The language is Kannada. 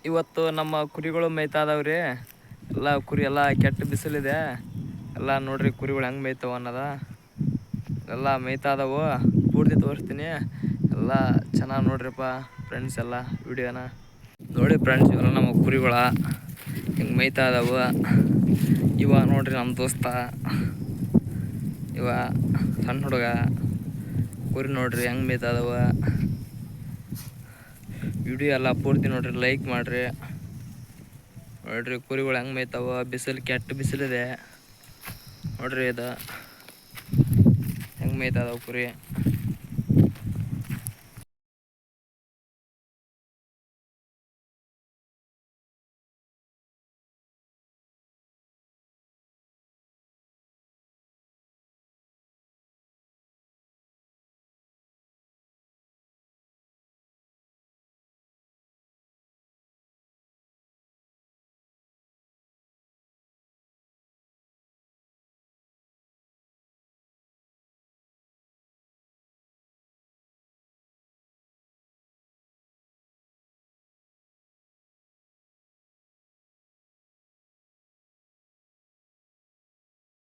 ಇವತ್ತು ನಮ್ಮ ಕುರಿಗಳು ಮೇಯ್ತಾ ಇದಾವ್ರಿ. ಎಲ್ಲ ಕುರಿ ಎಲ್ಲ ಕೆಟ್ಟ ಬಿಸಿಲಿದೆ. ಎಲ್ಲ ನೋಡ್ರಿ ಕುರಿಗಳು ಹೆಂಗೆ ಮೇಯ್ತಾವ ಅನ್ನೋದ. ಎಲ್ಲ ಮೇಯ್ತಾ ಇದಾವು, ಪೂರ್ತಿ ತೋರಿಸ್ತೀನಿ. ಎಲ್ಲ ಚೆನ್ನಾಗಿ ನೋಡ್ರಿಪ್ಪ ಫ್ರೆಂಡ್ಸ್, ಎಲ್ಲ ವಿಡಿಯೋನ ನೋಡಿ ಫ್ರೆಂಡ್ಸ್. ಇವೆಲ್ಲ ನಮ್ಮ ಕುರಿಗಳ ಹಿಂಗೆ ಮೇಯ್ತಾ ಇದಾವು. ಇವ ನೋಡ್ರಿ ನಮ್ಮ ದೋಸ್ತ, ಇವ ಸಣ್ಣ ಹುಡುಗ. ಕುರಿ ನೋಡ್ರಿ ಹೆಂಗೆ ಮೇಯ್ತಾ ಇದಾವ. ವಿಡಿಯೋ ಎಲ್ಲ ಪೂರ್ತಿ ನೋಡ್ರಿ, ಲೈಕ್ ಮಾಡಿರಿ. ನೋಡ್ರಿ ಕುರಿಗಳು ಹೆಂಗೆ ಮೇಯ್ತಾವ. ಬಿಸಿಲು ಕೆಟ್ಟ ಬಿಸಿಲಿದೆ ನೋಡ್ರಿ. ಇದು ಹೆಂಗೆ ಮೇಯ್ತಾ ಇದಾವೆ ಕುರಿ.